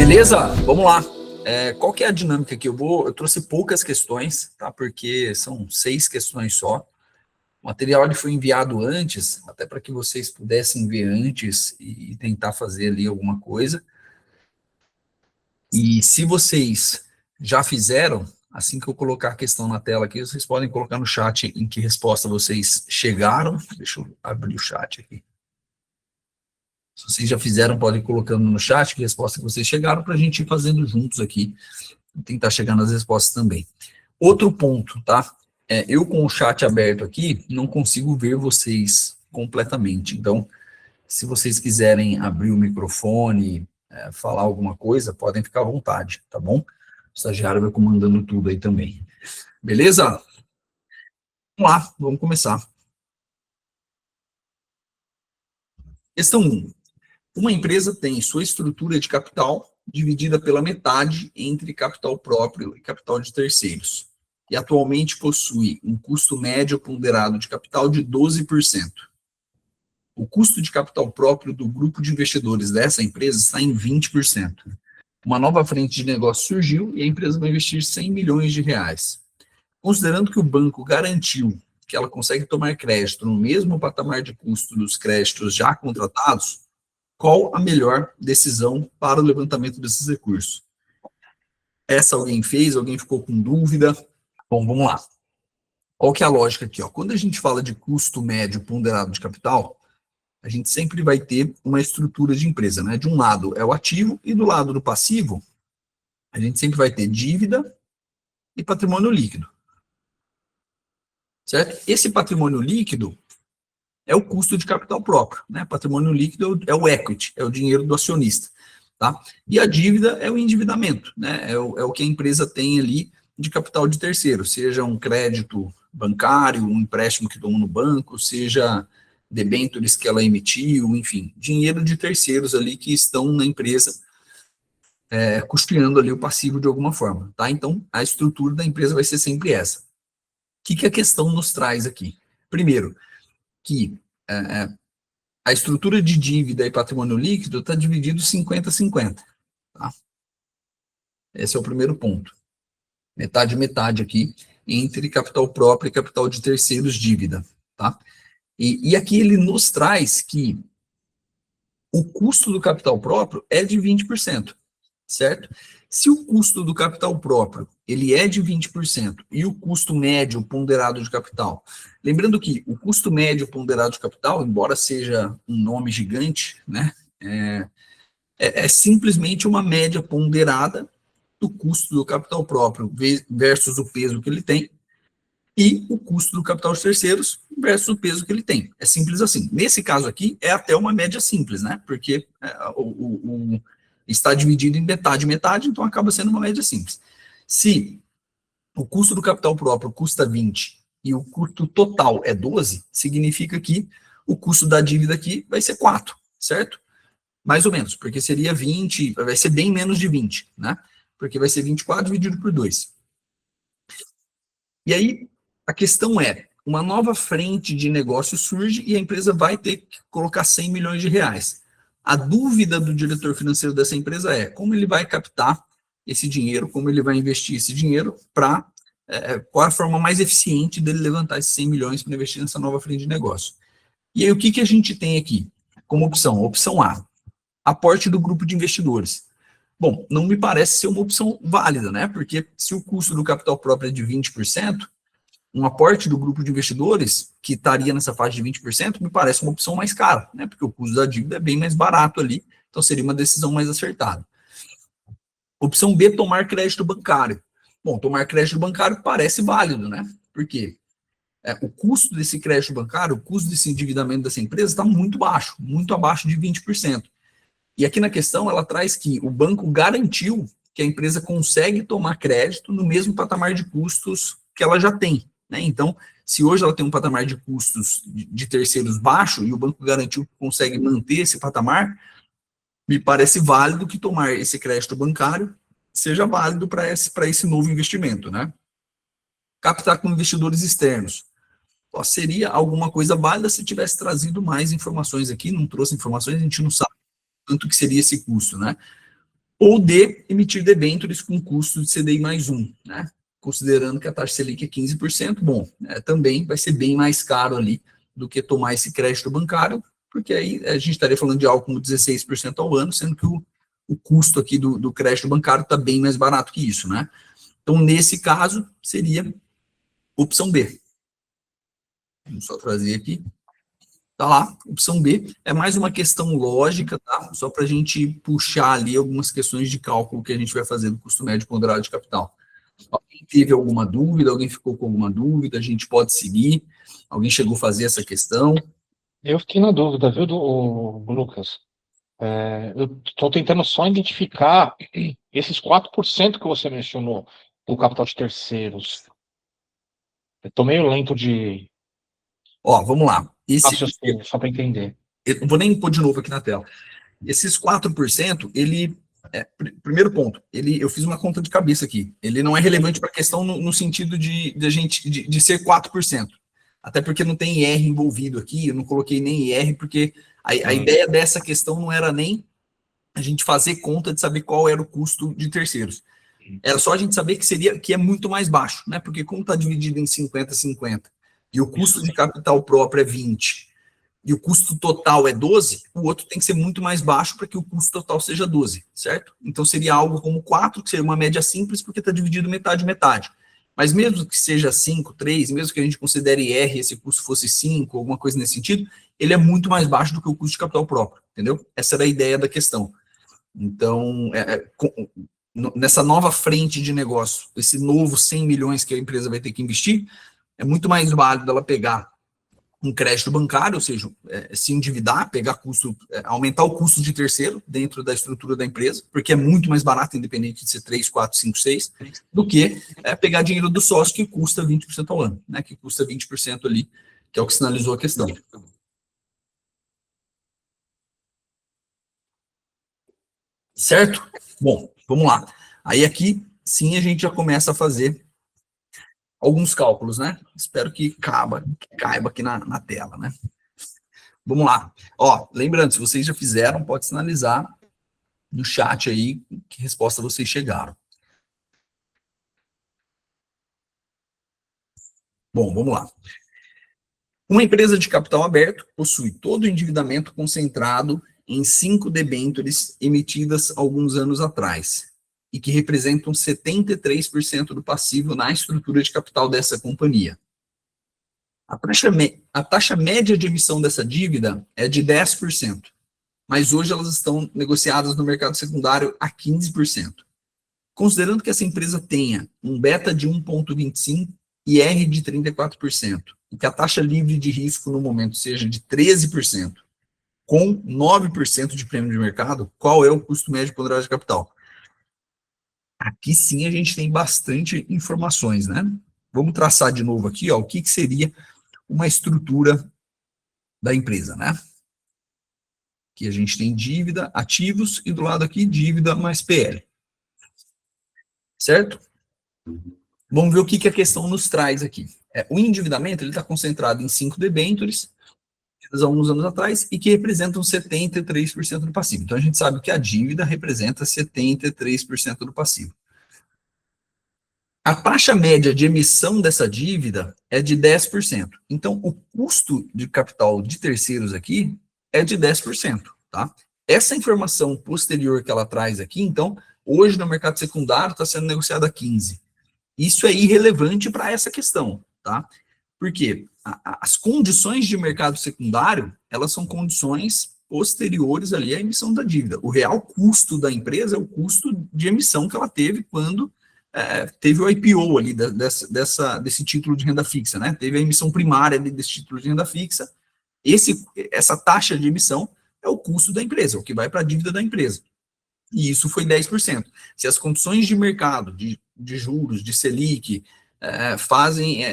Beleza? Vamos lá. Qual que é a dinâmica aqui? Eu trouxe poucas questões, tá? Porque são 6 questões só. O material ele foi enviado antes, até para que vocês pudessem ver antes e tentar fazer ali alguma coisa. E se vocês já fizeram, assim que eu colocar a questão na tela aqui, vocês podem colocar no chat em que resposta vocês chegaram. Deixa eu abrir o chat aqui. Se vocês já fizeram, podem ir colocando no chat que resposta que vocês chegaram para a gente ir fazendo juntos aqui. Tentar chegar nas respostas também. Outro ponto, tá? Eu com o chat aberto aqui, não consigo ver vocês completamente. Então, se vocês quiserem abrir o microfone, falar alguma coisa, podem ficar à vontade, tá bom? O estagiário vai comandando tudo aí também. Beleza? Vamos lá, vamos começar. Questão 1. Uma empresa tem sua estrutura de capital dividida pela metade entre capital próprio e capital de terceiros, e atualmente possui um custo médio ponderado de capital de 12%. O custo de capital próprio do grupo de investidores dessa empresa está em 20%. Uma nova frente de negócio surgiu e a empresa vai investir 100 milhões de reais. Considerando que o banco garantiu que ela consegue tomar crédito no mesmo patamar de custo dos créditos já contratados, qual a melhor decisão para o levantamento desses recursos? Essa alguém fez? Alguém ficou com dúvida? Bom, vamos lá. Qual que é a lógica aqui? Quando a gente fala de custo médio ponderado de capital, a gente sempre vai ter uma estrutura de empresa, né? De um lado é o ativo e do lado do passivo, a gente sempre vai ter dívida e patrimônio líquido. Certo? Esse patrimônio líquido é o custo de capital próprio, né? Patrimônio líquido é o equity, é o dinheiro do acionista, tá? E a dívida é o endividamento, né? É o que a empresa tem ali de capital de terceiro, seja um crédito bancário, um empréstimo que tomou no banco, seja debêntures que ela emitiu, enfim, dinheiro de terceiros ali que estão na empresa custeando ali o passivo de alguma forma, tá? Então, a estrutura da empresa vai ser sempre essa. O que a questão nos traz aqui? Primeiro, que a estrutura de dívida e patrimônio líquido está dividido 50-50. Tá? Esse é o primeiro ponto. Metade, metade aqui, entre capital próprio e capital de terceiros, dívida. Tá? E aqui ele nos traz que o custo do capital próprio é de 20%, certo? Se o custo do capital próprio ele é de 20% e o custo médio ponderado de capital, lembrando que o custo médio ponderado de capital, embora seja um nome gigante, né, é simplesmente uma média ponderada do custo do capital próprio versus o peso que ele tem e o custo do capital de terceiros versus o peso que ele tem. É simples assim. Nesse caso aqui, é até uma média simples, né? Porque está dividido em metade, metade, então acaba sendo uma média simples. Se o custo do capital próprio custa 20 e o custo total é 12, significa que o custo da dívida aqui vai ser 4, certo? Mais ou menos, porque seria 20, vai ser bem menos de 20, né? Porque vai ser 24 dividido por 2. E aí, a questão é, uma nova frente de negócio surge e a empresa vai ter que colocar 100 milhões de reais. A dúvida do diretor financeiro dessa empresa é como ele vai captar esse dinheiro, como ele vai investir esse dinheiro para qual a forma mais eficiente dele levantar esses 100 milhões para investir nessa nova frente de negócio. E aí, o que a gente tem aqui como opção? Opção A, aporte do grupo de investidores. Bom, não me parece ser uma opção válida, né? Porque se o custo do capital próprio é de 20%, um aporte do grupo de investidores, que estaria nessa faixa de 20%, me parece uma opção mais cara, né? Porque o custo da dívida é bem mais barato ali, então seria uma decisão mais acertada. Opção B, tomar crédito bancário. Bom, tomar crédito bancário parece válido, né? Por quê? O custo desse crédito bancário, o custo desse endividamento dessa empresa está muito baixo, muito abaixo de 20%. E aqui na questão, ela traz que o banco garantiu que a empresa consegue tomar crédito no mesmo patamar de custos que ela já tem. Né? Então, se hoje ela tem um patamar de custos de terceiros baixo e o banco garantiu que consegue manter esse patamar, me parece válido que tomar esse crédito bancário seja válido para esse novo investimento. Né? Captar com investidores externos. Seria alguma coisa válida se tivesse trazido mais informações aqui, não trouxe informações, a gente não sabe quanto que seria esse custo, né? ou D, emitir debêntures com custo de CDI mais 1, né? Considerando que a taxa Selic é 15%, bom, também vai ser bem mais caro ali do que tomar esse crédito bancário, porque aí a gente estaria falando de algo como 16% ao ano, sendo que o custo aqui do crédito bancário está bem mais barato que isso, né? Então, nesse caso, seria opção B. Vamos só trazer aqui. Tá lá, opção B. É mais uma questão lógica, tá? Só para a gente puxar ali algumas questões de cálculo que a gente vai fazer do custo médio ponderado de capital. Alguém teve alguma dúvida? Alguém ficou com alguma dúvida? A gente pode seguir? Alguém chegou a fazer essa questão? Eu fiquei na dúvida, viu, Lucas? Eu estou tentando só identificar esses 4% que você mencionou do capital de terceiros. Eu estou meio lento de Ó, vamos lá. raciocínio, só para entender. Eu não vou nem pôr de novo aqui na tela. Esses 4%, ele. Primeiro ponto, eu fiz uma conta de cabeça aqui. Ele não é relevante para a questão no sentido de ser 4%. Até porque não tem IR envolvido aqui, eu não coloquei nem IR, porque a ideia dessa questão não era nem a gente fazer conta de saber qual era o custo de terceiros. Era só a gente saber que é muito mais baixo, né? Porque como está dividido em 50-50 e o custo de capital próprio é 20 e o custo total é 12, o outro tem que ser muito mais baixo para que o custo total seja 12, certo? Então seria algo como 4, que seria uma média simples, porque está dividido metade-metade. Mas mesmo que seja 5, 3, mesmo que a gente considere R esse custo fosse 5, alguma coisa nesse sentido, ele é muito mais baixo do que o custo de capital próprio, entendeu? Essa era a ideia da questão. Então, nessa nova frente de negócio, esse novo 100 milhões que a empresa vai ter que investir, é muito mais válido ela pegar um crédito bancário, ou seja, se endividar, pegar custo, aumentar o custo de terceiro dentro da estrutura da empresa, porque é muito mais barato, independente de ser 3, 4, 5, 6, do que pegar dinheiro do sócio que custa 20% ao ano, né? Que custa 20% ali, que é o que sinalizou a questão. Certo? Bom, vamos lá. Aí aqui, sim, a gente já começa a fazer alguns cálculos, né? Espero que caiba aqui na tela, né? Vamos lá. Ó, lembrando, se vocês já fizeram, pode sinalizar no chat aí que resposta vocês chegaram. Bom, vamos lá. Uma empresa de capital aberto possui todo o endividamento concentrado em 5 debêntures emitidas alguns anos atrás e que representam 73% do passivo na estrutura de capital dessa companhia. A taxa média de emissão dessa dívida é de 10%, mas hoje elas estão negociadas no mercado secundário a 15%. Considerando que essa empresa tenha um beta de 1,25 e R de 34%, e que a taxa livre de risco no momento seja de 13%, com 9% de prêmio de mercado, qual é o custo médio ponderado de capital? Aqui sim a gente tem bastante informações, né? Vamos traçar de novo aqui, ó, o que seria uma estrutura da empresa, né? Que a gente tem dívida, ativos, e do lado aqui, dívida mais PL. Certo? Vamos ver o que a questão nos traz aqui. O endividamento está concentrado em 5 debêntures, há uns anos atrás, e que representam 73% do passivo. Então, a gente sabe que a dívida representa 73% do passivo. A taxa média de emissão dessa dívida é de 10%. Então, o custo de capital de terceiros aqui é de 10%. Tá? Essa informação posterior que ela traz aqui, então, hoje no mercado secundário está sendo negociada a 15%. Isso é irrelevante para essa questão, tá? Porque as condições de mercado secundário, elas são condições posteriores ali à emissão da dívida. O real custo da empresa é o custo de emissão que ela teve quando teve o IPO ali desse título de renda fixa, né? Teve a emissão primária desse título de renda fixa. Essa taxa de emissão é o custo da empresa, o que vai para a dívida da empresa. E isso foi 10%. Se as condições de mercado, de juros, de Selic, fazem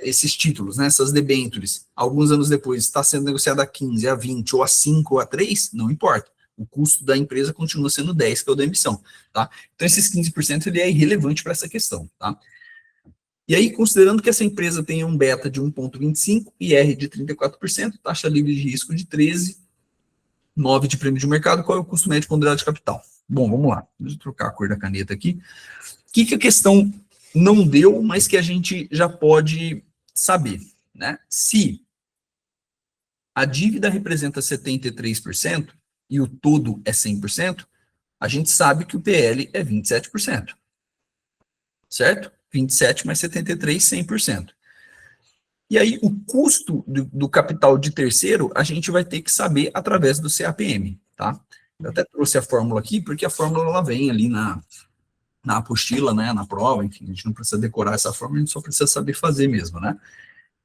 esses títulos, né, essas debêntures, alguns anos depois está sendo negociado a 15, a 20, ou a 5, ou a 3, não importa. O custo da empresa continua sendo 10, que é o da emissão. Tá? Então, esses 15% ele é irrelevante para essa questão. Tá? E aí, considerando que essa empresa tenha um beta de 1,25 e R de 34%, taxa livre de risco de 13%, 9 de prêmio de mercado, qual é o custo médio ponderado de capital? Bom, vamos lá. Deixa eu trocar a cor da caneta aqui. O que a questão não deu, mas que a gente já pode saber, né? Se a dívida representa 73% e o todo é 100%, a gente sabe que o PL é 27%. Certo? 27 mais 73, 100%. E aí, o custo do capital de terceiro, a gente vai ter que saber através do CAPM, tá? Eu até trouxe a fórmula aqui, porque a fórmula ela vem ali na apostila, né, na prova, enfim, a gente não precisa decorar essa fórmula, a gente só precisa saber fazer mesmo, né?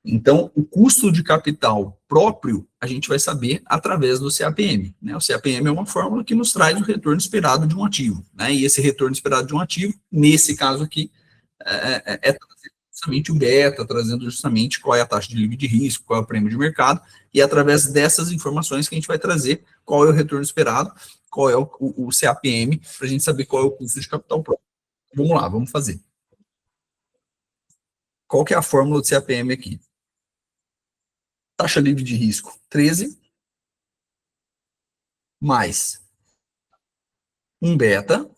Então, o custo de capital próprio, a gente vai saber através do CAPM, né? O CAPM é uma fórmula que nos traz o retorno esperado de um ativo, né? E esse retorno esperado de um ativo, nesse caso aqui, é justamente o beta, trazendo justamente qual é a taxa de livre de risco, qual é o prêmio de mercado, e é através dessas informações que a gente vai trazer qual é o retorno esperado, qual é o CAPM, para a gente saber qual é o custo de capital próprio. Vamos lá, vamos fazer. Qual que é a fórmula do CAPM aqui? Taxa livre de risco, 13, mais um beta,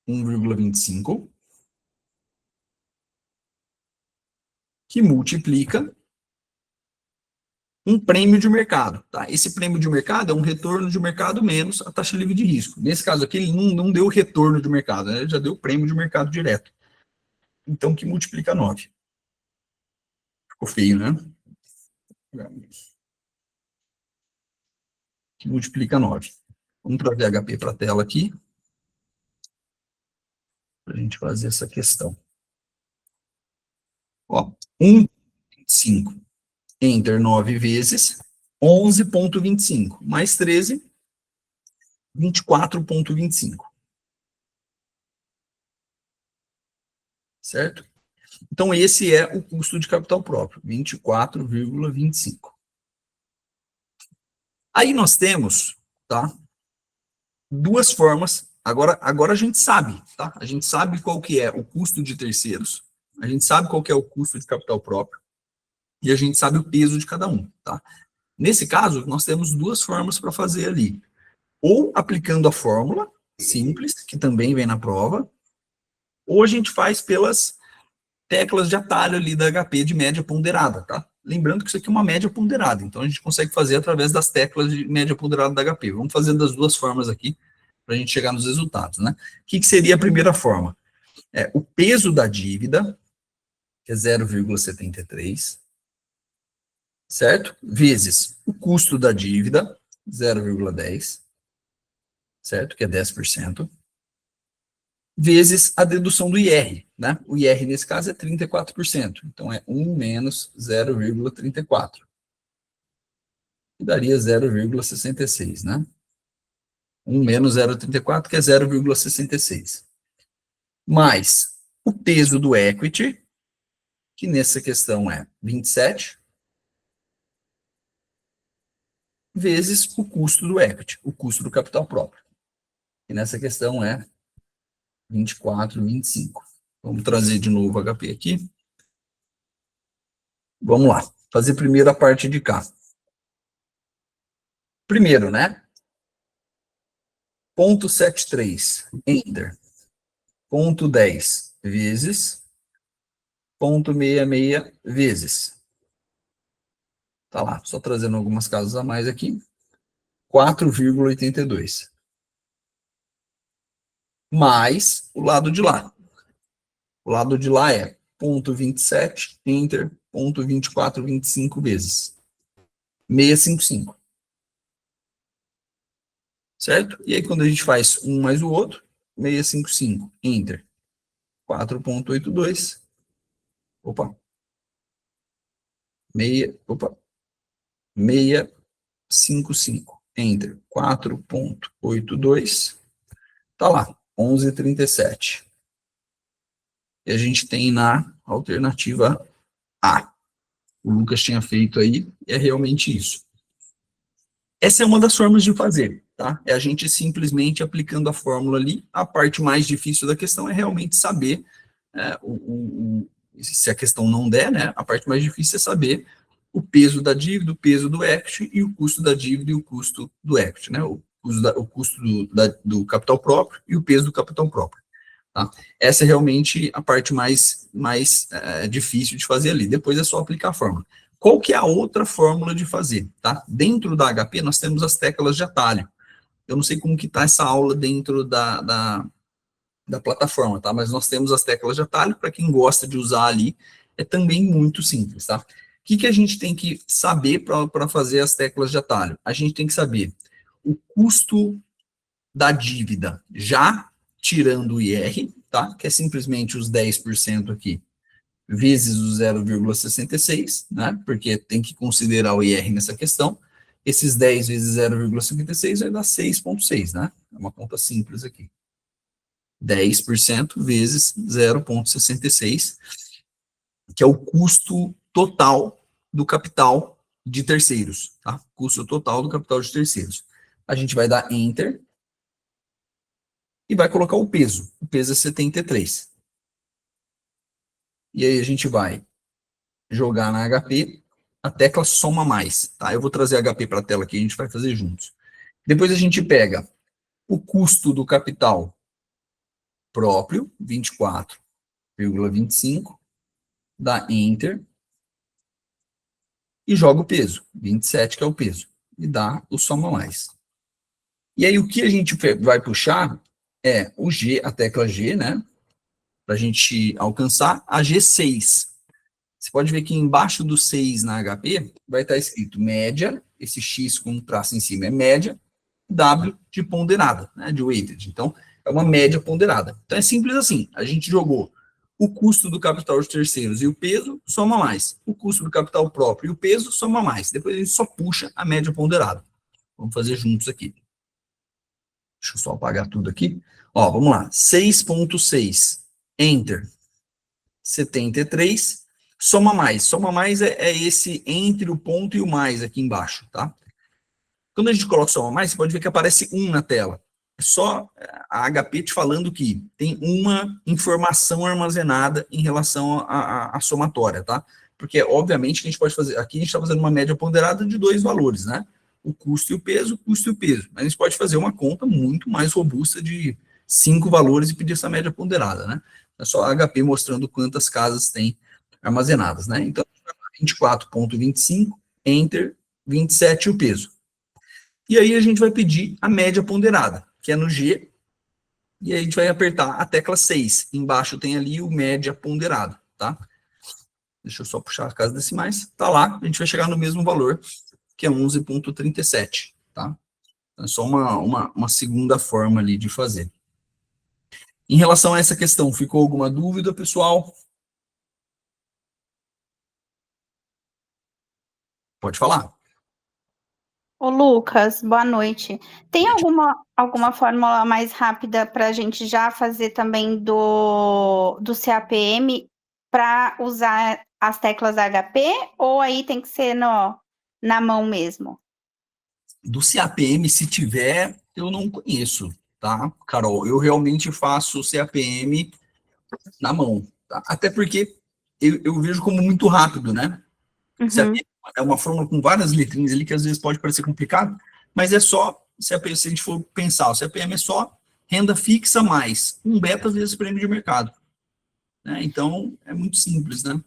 1,25, que multiplica um prêmio de mercado, tá? Esse prêmio de mercado é um retorno de mercado menos a taxa livre de risco. Nesse caso aqui, ele não deu retorno de mercado, né? Ele já deu prêmio de mercado direto. Então, que multiplica 9. Ficou feio, né? Que multiplica 9. Vamos trazer VHP para a tela aqui, para a gente fazer essa questão. Ó, 1,25 enter 9 vezes 11,25 mais 13, 24,25. Certo? Então, esse é o custo de capital próprio, 24,25. Aí nós temos, tá, duas formas. Agora a gente sabe, tá? A gente sabe qual que é o custo de terceiros, a gente sabe qual que é o custo de capital próprio, e a gente sabe o peso de cada um, tá? Nesse caso, nós temos duas formas para fazer ali. Ou aplicando a fórmula simples, que também vem na prova, ou a gente faz pelas teclas de atalho ali da HP de média ponderada, tá? Lembrando que isso aqui é uma média ponderada, então a gente consegue fazer através das teclas de média ponderada da HP. Vamos fazer das duas formas aqui, para a gente chegar nos resultados, né? O que seria a primeira forma? O peso da dívida, que é 0,73, certo? Vezes o custo da dívida, 0,10, certo? Que é 10%. Vezes a dedução do IR, né? O IR, nesse caso, é 34%. Então, é 1 menos 0,34. Que daria 0,66, né? 1 menos 0,34, que é 0,66. Mais o peso do equity, que nessa questão é 27, vezes o custo do equity, o custo do capital próprio. Que nessa questão é 24, 25. Vamos trazer de novo o HP aqui. Vamos lá. Fazer primeiro a parte de cá. Primeiro, né? Ponto 73, enter. Ponto 10 vezes. Ponto 66 vezes. Tá lá, só trazendo algumas casas a mais aqui. 4,82. Mais o lado de lá. O lado de lá é ponto 27, enter, ponto 24, 25 vezes. 655. Certo? E aí, quando a gente faz um mais o outro, 655, enter, 4,82. Opa. 655, enter, 4,82. Tá lá, 11,37. E a gente tem na alternativa A. O Lucas tinha feito aí, é realmente isso. Essa é uma das formas de fazer, tá? É a gente simplesmente aplicando a fórmula ali. A parte mais difícil da questão é realmente saber, se a questão não der, né? A parte mais difícil é saber o peso da dívida, o peso do equity e o custo da dívida e o custo do equity, né? O custo do capital próprio e o peso do capital próprio. Tá? Essa é realmente a parte mais difícil de fazer ali. Depois é só aplicar a fórmula. Qual que é a outra fórmula de fazer? Tá? Dentro da HP, nós temos as teclas de atalho. Eu não sei como que está essa aula dentro da plataforma, tá? Mas nós temos as teclas de atalho, para quem gosta de usar ali, é também muito simples, tá? O que a gente tem que saber para fazer as teclas de atalho? A gente tem que saber o custo da dívida, já tirando o IR, tá? Que é simplesmente os 10% aqui, vezes o 0,66, né? Porque tem que considerar o IR nessa questão. Esses 10 vezes 0,56 vai dar 6,6, né? É uma conta simples aqui. 10% vezes 0,66, que é o custo total do capital de terceiros, tá? Custo total do capital de terceiros. A gente vai dar Enter e vai colocar o peso. O peso é 73. E aí a gente vai jogar na HP a tecla soma mais, tá? Eu vou trazer a HP para a tela aqui, a gente vai fazer juntos. Depois a gente pega o custo do capital próprio, 24,25, dá Enter e joga o peso, 27, que é o peso, e dá o soma mais. E aí o que a gente vai puxar é o G, a tecla G, né? Para a gente alcançar a G6. Você pode ver que embaixo do 6 na HP vai estar escrito média, esse X com um traço em cima é média, W de ponderada, né, de weighted. Então, é uma média ponderada. Então, é simples assim. A gente jogou o custo do capital de terceiros e o peso, soma mais. O custo do capital próprio e o peso, soma mais. Depois a gente só puxa a média ponderada. Vamos fazer juntos aqui. Deixa eu só apagar tudo aqui. Ó, vamos lá. 6,6. Enter. 73. Soma mais. Soma mais é esse entre o ponto e o mais aqui embaixo, tá? Quando a gente coloca soma mais, você pode ver que aparece 1 na tela. É só a HP te falando que tem uma informação armazenada em relação à somatória, tá? Porque, obviamente, que a gente pode fazer... Aqui a gente está fazendo uma média ponderada de 2 valores, né? O custo e o peso, o custo e o peso. Mas a gente pode fazer uma conta muito mais robusta de 5 valores e pedir essa média ponderada, né? É só a HP mostrando quantas casas tem armazenadas, né? Então, 24,25, Enter, 27 o peso. E aí a gente vai pedir a média ponderada, que é no G, e aí a gente vai apertar a tecla 6. Embaixo tem ali o média ponderado, tá? Deixa eu só puxar as casas decimais. Tá lá, a gente vai chegar no mesmo valor, que é 11,37, tá? Então, é só uma segunda forma ali de fazer. Em relação a essa questão, ficou alguma dúvida, pessoal? Pode falar. Ô, Lucas, boa noite. Tem alguma fórmula mais rápida para a gente já fazer também do CAPM para usar as teclas HP ou aí tem que ser na mão mesmo? Do CAPM, se tiver, eu não conheço, tá, Carol? Eu realmente faço CAPM na mão, tá? Até porque eu vejo como muito rápido, né? Uhum. É uma fórmula com várias letrinhas ali que às vezes pode parecer complicado, mas é só, se a gente for pensar, o CPM é só renda fixa mais um beta vezes prêmio de mercado, né? Então, é muito simples, né?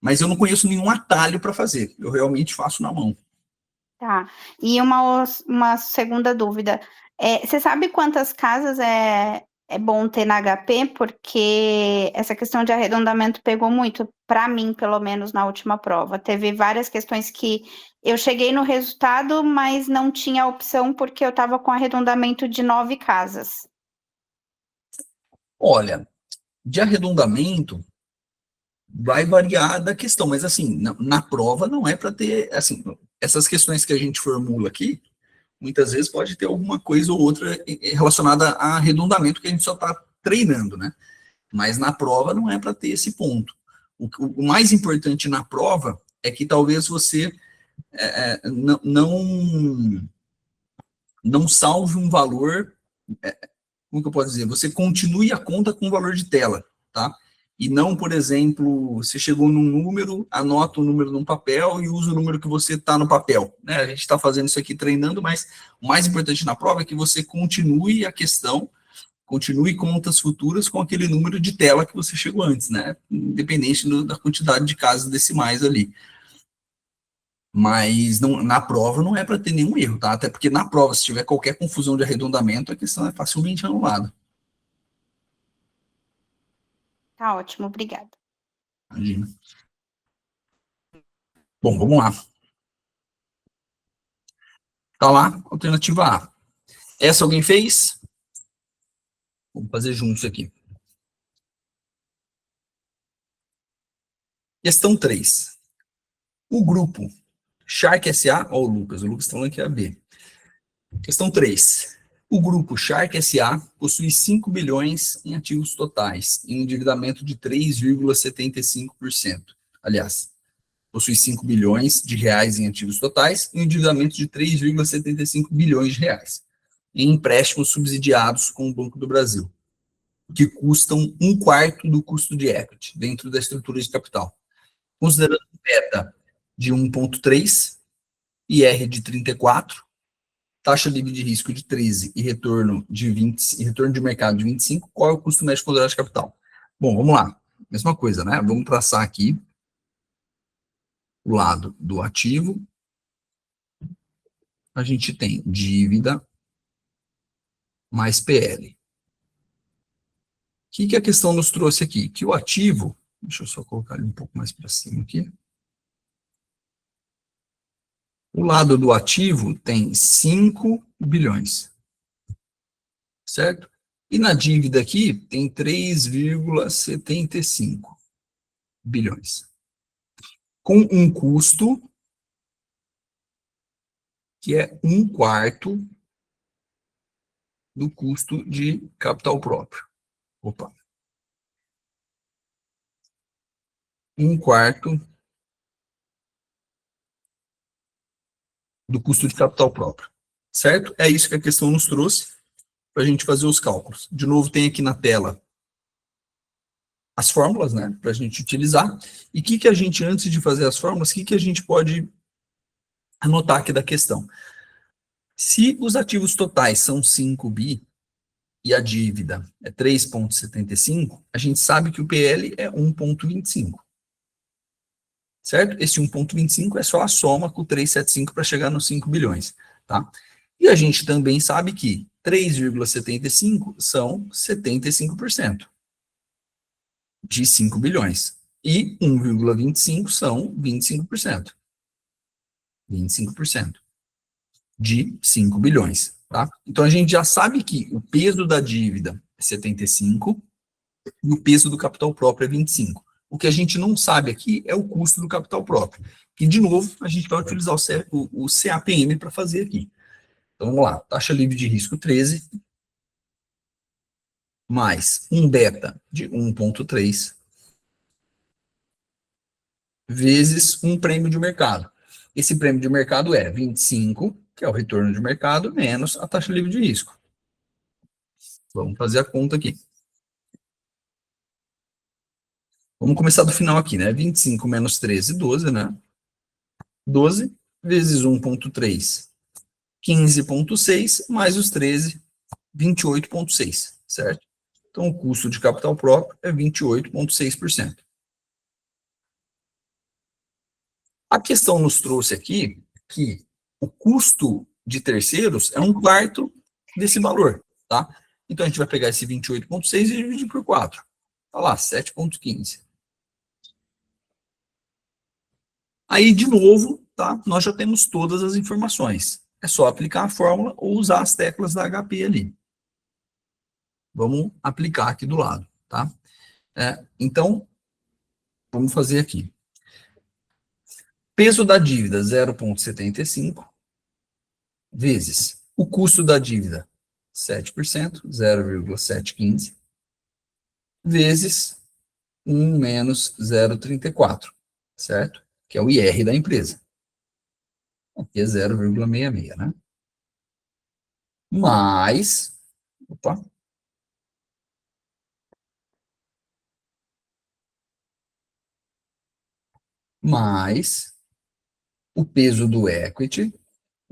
Mas eu não conheço nenhum atalho para fazer, eu realmente faço na mão. Tá. E uma segunda dúvida. Você sabe quantas casas é bom ter na HP? Porque essa questão de arredondamento pegou muito, para mim, pelo menos, na última prova. Teve várias questões que eu cheguei no resultado, mas não tinha opção porque eu estava com arredondamento de 9 casas. Olha, de arredondamento, vai variar da questão, mas assim, na prova não é para ter, assim, essas questões que a gente formula aqui, muitas vezes pode ter alguma coisa ou outra relacionada a arredondamento que a gente só está treinando, né? Mas na prova não é para ter esse ponto. O mais importante na prova é que talvez você não salve um valor, como que eu posso dizer? Você continue a conta com valor de tela, tá? E não, por exemplo, você chegou num número, anota o número num papel e usa o número que você está no papel. Né? A gente está fazendo isso aqui treinando, mas o mais importante na prova é que você continue a questão, continue contas futuras com aquele número de tela que você chegou antes, né? Independente da quantidade de casas decimais ali. Mas não, na prova não é para ter nenhum erro, tá? Até porque na prova, se tiver qualquer confusão de arredondamento, a questão é facilmente anulada. Tá ótimo, obrigada. Imagina. Bom, vamos lá. Tá lá, alternativa A. Essa alguém fez? Vamos fazer juntos aqui. Questão 3. O grupo Shark SA, ó, o Lucas está falando que é a B. Questão 3. O grupo Shark SA possui 5 bilhões em ativos totais, em um endividamento de 3,75%. Aliás, possui 5 bilhões de reais em ativos totais e um endividamento de 3,75 bilhões de reais, em empréstimos subsidiados com o Banco do Brasil, que custam 1/4 do custo de equity dentro da estrutura de capital. Considerando beta de 1,3, IR de 34, taxa livre de risco de 13 e retorno de 20, e retorno de mercado de 25, qual é o custo médio ponderado de capital? Bom, vamos lá. Mesma coisa, né? Vamos traçar aqui o lado do ativo. A gente tem dívida mais PL. O que a questão nos trouxe aqui? Que o ativo, deixa eu só colocar ele um pouco mais para cima aqui. O lado do ativo tem 5 bilhões, certo? E na dívida aqui tem 3,75 bilhões. Com um custo que é 1/4 do custo de capital próprio. Opa. 1/4 do custo de capital próprio. Certo? É isso que a questão nos trouxe para a gente fazer os cálculos. De novo, tem aqui na tela as fórmulas, né, para a gente utilizar. E o que a gente, antes de fazer as fórmulas, o que a gente pode anotar aqui da questão? Se os ativos totais são 5 bi e a dívida é 3,75, a gente sabe que o PL é 1,25. Certo? Esse 1,25 é só a soma com o 375 para chegar nos 5 bilhões. Tá? E a gente também sabe que 3,75 são 75% de 5 bilhões. E 1,25 são 25%. 25% de 5 bilhões. Tá? Então a gente já sabe que o peso da dívida é 75 e o peso do capital próprio é 25. O que a gente não sabe aqui é o custo do capital próprio. E, de novo, a gente vai utilizar o CAPM para fazer aqui. Então, vamos lá. Taxa livre de risco 13, mais um beta de 1,3, vezes um prêmio de mercado. Esse prêmio de mercado é 25, que é o retorno de mercado, menos a taxa livre de risco. Vamos fazer a conta aqui. Vamos começar do final aqui, né? 25 menos 13, 12, né? 12 vezes 1,3, 15,6, mais os 13, 28,6, certo? Então, o custo de capital próprio é 28,6%. A questão nos trouxe aqui que o custo de terceiros é 1/4 desse valor, tá? Então, a gente vai pegar esse 28,6 e dividir por 4. Tá lá, 7,15. Aí, de novo, tá? Nós já temos todas as informações. É só aplicar a fórmula ou usar as teclas da HP ali. Vamos aplicar aqui do lado, tá? Então, vamos fazer aqui. Peso da dívida, 0,75, vezes o custo da dívida, 7%, 0,715, vezes 1 menos 0,34, certo? Que é o IR da empresa. Aqui é 0,66, né? Mais, opa, mais o peso do equity,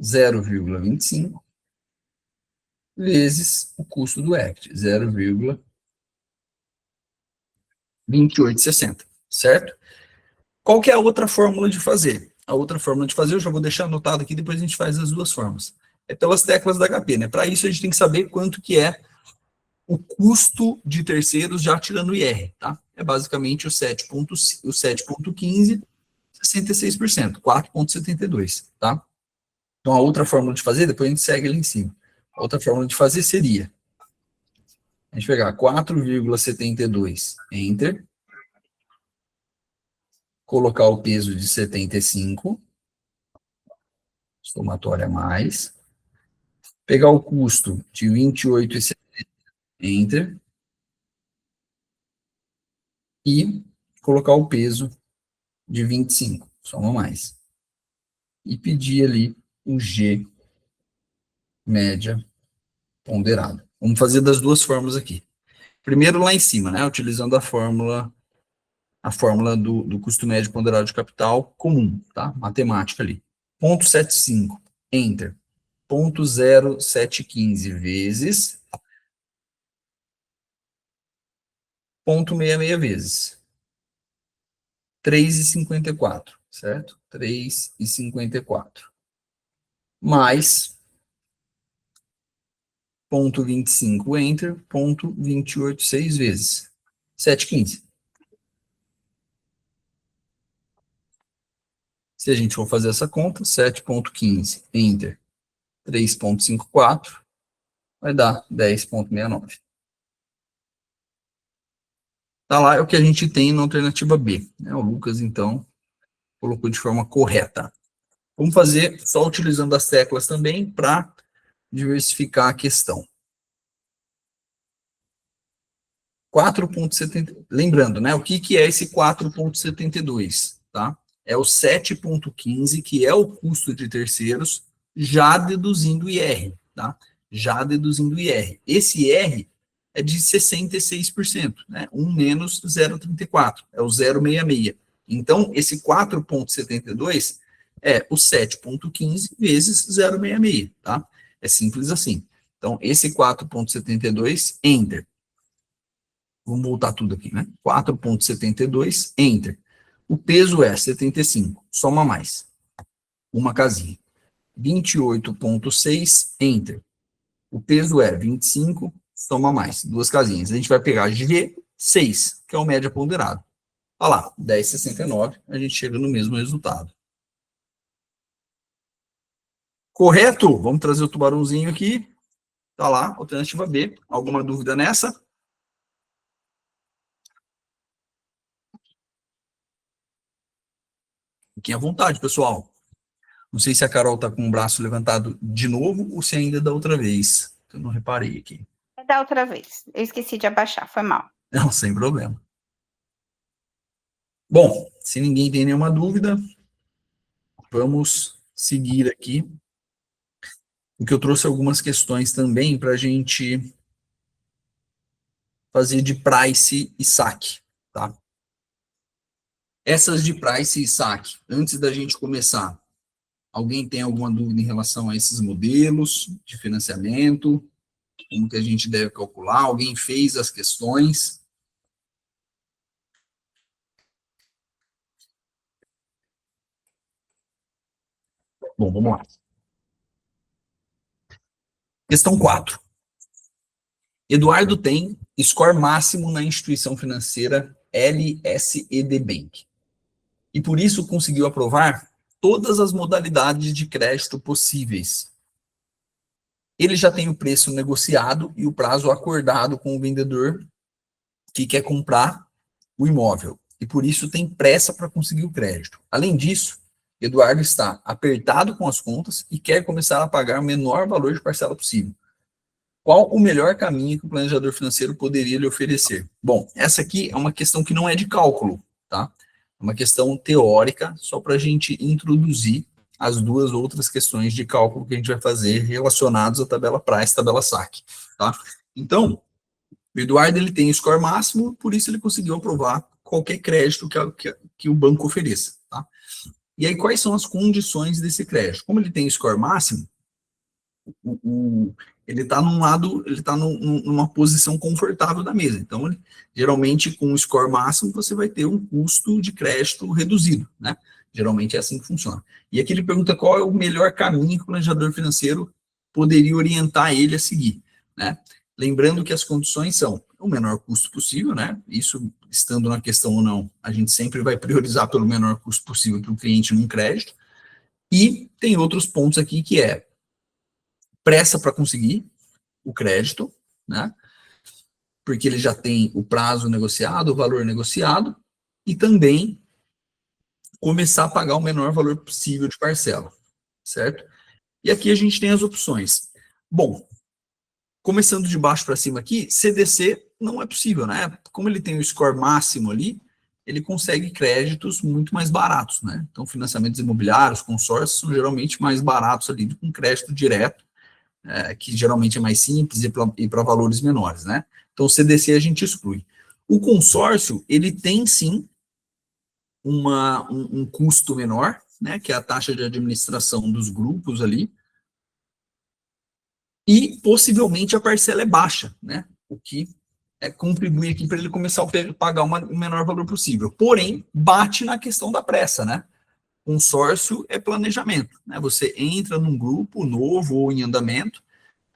0,25, vezes o custo do equity, 0,2860, certo? Qual que é a outra fórmula de fazer? A outra fórmula de fazer, eu já vou deixar anotado aqui, depois a gente faz as duas formas. É pelas teclas da HP, né? Para isso a gente tem que saber quanto que é o custo de terceiros já tirando o IR, tá? É basicamente o 7,15, 66%, 4,72, tá? Então a outra fórmula de fazer, depois a gente segue ali em cima. A outra fórmula de fazer seria a gente pegar 4,72, enter, colocar o peso de 75, somatória mais, pegar o custo de 28,70, enter, e colocar o peso de 25, soma mais. E pedir ali o G média ponderado. Vamos fazer das duas formas aqui. Primeiro lá em cima, né, utilizando a fórmula do custo médio ponderado de capital comum, tá? Matemática ali. 0,75, enter. 0,0715 vezes 0,66 vezes 3,54, certo? 3,54. Mais 0,25, enter, 0,286 vezes 7,15. Se a gente for fazer essa conta, 7,15, enter, 3,54, vai dar 10,69. Tá lá, é o que a gente tem na alternativa B. Né? O Lucas, então, colocou de forma correta. Vamos fazer só utilizando as teclas também para diversificar a questão. 4,70. Lembrando, né? O que é esse 4,72? Tá? É o 7,15, que é o custo de terceiros, já deduzindo o IR. Tá? Já deduzindo o IR. Esse IR é de 66%, né? 1 menos 0,34, é o 0,66. Então, esse 4,72 é o 7,15 vezes 0,66, tá? É simples assim. Então, esse 4,72, enter. Vamos voltar tudo aqui, né? 4,72, enter. O peso é 75, soma mais. Uma casinha. 28,6, enter. O peso é 25, soma mais. Duas casinhas. A gente vai pegar G6, que é o média ponderado. Olha lá, 10,69, a gente chega no mesmo resultado. Correto? Vamos trazer o tubarãozinho aqui. Tá lá, alternativa B. Alguma dúvida nessa? Fiquem à vontade, pessoal. Não sei se a Carol tá com o braço levantado de novo ou se ainda é da outra vez. Eu não reparei aqui. É da outra vez. Eu esqueci de abaixar, foi mal. Não, sem problema. Bom, se ninguém tem nenhuma dúvida, vamos seguir aqui. Porque eu trouxe algumas questões também para a gente fazer de price e saque, tá? Essas de price e saque, antes da gente começar, alguém tem alguma dúvida em relação a esses modelos de financiamento? Como que a gente deve calcular? Alguém fez as questões? Bom, vamos lá. Questão 4. Eduardo tem score máximo na instituição financeira LSED Bank. E por isso conseguiu aprovar todas as modalidades de crédito possíveis. Ele já tem o preço negociado e o prazo acordado com o vendedor que quer comprar o imóvel. E por isso tem pressa para conseguir o crédito. Além disso, Eduardo está apertado com as contas e quer começar a pagar o menor valor de parcela possível. Qual o melhor caminho que o planejador financeiro poderia lhe oferecer? Bom, essa aqui é uma questão que não é de cálculo, tá? É uma questão teórica, só para a gente introduzir as duas outras questões de cálculo que a gente vai fazer relacionadas à tabela price, tabela saque, tá? Então, o Eduardo ele tem score máximo, por isso ele conseguiu aprovar qualquer crédito que o banco ofereça, tá? E aí, quais são as condições desse crédito? Como ele tem score máximo, ele está num lado, ele está numa posição confortável da mesa. Então, geralmente, com o score máximo, você vai ter um custo de crédito reduzido, né? Geralmente é assim que funciona. E aqui ele pergunta qual é o melhor caminho que o planejador financeiro poderia orientar ele a seguir, né? Lembrando que as condições são o menor custo possível, né? Isso, estando na questão ou não, a gente sempre vai priorizar pelo menor custo possível para o cliente num crédito. E tem outros pontos aqui que é pressa para conseguir o crédito, né? Porque ele já tem o prazo negociado, o valor negociado, e também começar a pagar o menor valor possível de parcela, certo? E aqui a gente tem as opções. Bom, começando de baixo para cima aqui, CDC não é possível, né? Como ele tem o score máximo ali, ele consegue créditos muito mais baratos, né? Então, financiamentos imobiliários, consórcios, são geralmente mais baratos ali do que um crédito direto, que geralmente é mais simples e para valores menores, né? Então, o CDC a gente exclui. O consórcio, ele tem sim um custo menor, né? Que é a taxa de administração dos grupos ali, e possivelmente a parcela é baixa, né? O que contribui aqui para ele começar a pagar o menor valor possível. Porém, bate na questão da pressa, né? Consórcio é planejamento, né? Você entra num grupo novo ou em andamento,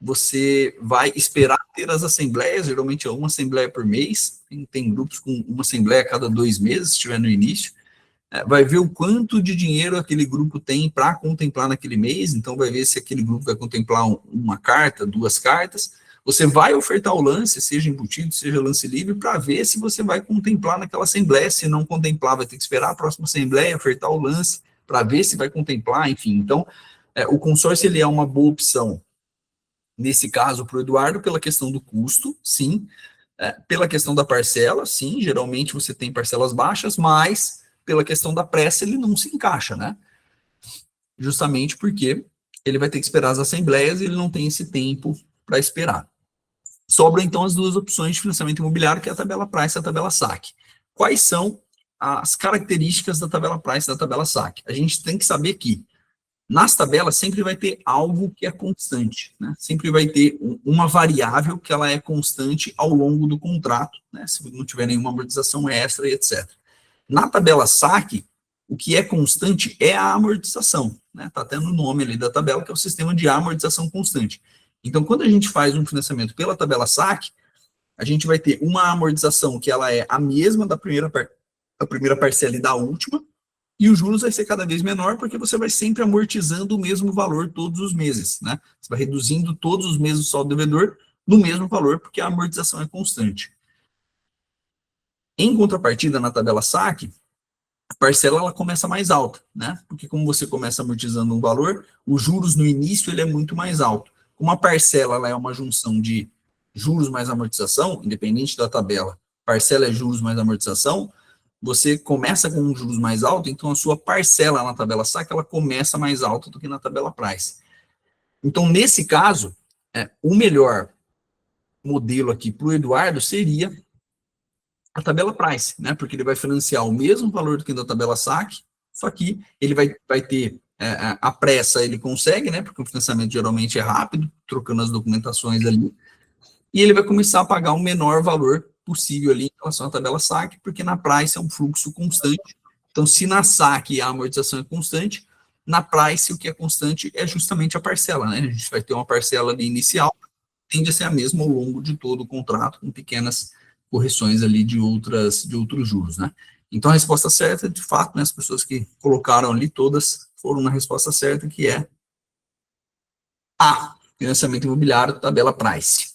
você vai esperar ter as assembleias, geralmente é uma assembleia por mês, tem grupos com uma assembleia a cada 2 meses, se estiver no início, vai ver o quanto de dinheiro aquele grupo tem para contemplar naquele mês, então vai ver se aquele grupo vai contemplar uma carta, 2 cartas, você vai ofertar o lance, seja embutido, seja lance livre, para ver se você vai contemplar naquela assembleia, se não contemplar, vai ter que esperar a próxima assembleia, ofertar o lance, para ver se vai contemplar, enfim, então, o consórcio ele é uma boa opção, nesse caso, para o Eduardo, pela questão do custo, sim, pela questão da parcela, sim, geralmente você tem parcelas baixas, mas pela questão da pressa, ele não se encaixa, né? Justamente porque ele vai ter que esperar as assembleias e ele não tem esse tempo para esperar. Sobram, então, as duas opções de financiamento imobiliário, que é a tabela Price e a tabela SAC. Quais são as características da tabela Price e da tabela SAC? A gente tem que saber que nas tabelas sempre vai ter algo que é constante, né? Sempre vai ter uma variável que ela é constante ao longo do contrato, né? Se não tiver nenhuma amortização extra e etc. Na tabela SAC, o que é constante é a amortização, né? Está até no nome ali da tabela, que é o sistema de amortização constante. Então, quando a gente faz um financiamento pela tabela SAC, a gente vai ter uma amortização que ela é a mesma da primeira parcela e da última, e os juros vai ser cada vez menor, porque você vai sempre amortizando o mesmo valor todos os meses, né? Você vai reduzindo todos os meses o saldo devedor no mesmo valor, porque a amortização é constante. Em contrapartida, na tabela SAC, a parcela ela começa mais alta, né? Porque como você começa amortizando um valor, os juros no início ele é muito mais alto. Como a parcela ela é uma junção de juros mais amortização, independente da tabela, parcela é juros mais amortização, você começa com um juros mais alto, então a sua parcela na tabela SAC ela começa mais alta do que na tabela Price. Então, nesse caso, o melhor modelo aqui para o Eduardo seria a tabela Price, né? Porque ele vai financiar o mesmo valor do que da tabela SAC, só que ele vai ter a pressa, ele consegue, né? Porque o financiamento geralmente é rápido, trocando as documentações ali, e ele vai começar a pagar o menor valor possível ali em relação à tabela SAC, porque na Price é um fluxo constante. Então, se na SAC a amortização é constante, na Price o que é constante é justamente a parcela, né? A gente vai ter uma parcela ali inicial, tende a ser a mesma ao longo de todo o contrato, com pequenas correções ali de outros juros, né? Então, a resposta certa, de fato, né, as pessoas que colocaram ali, todas foram na resposta certa, que é A, financiamento imobiliário, tabela Price.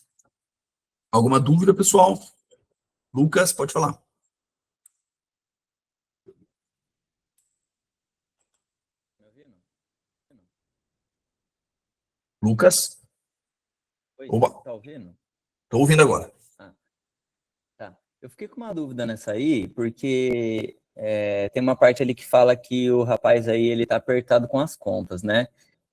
Alguma dúvida, pessoal? Lucas, pode falar. Lucas? Oi, Oba, tá ouvindo? estou ouvindo agora. Tá. Eu fiquei com uma dúvida nessa aí, porque tem uma parte ali que fala que o rapaz aí, ele tá apertado com as contas, né?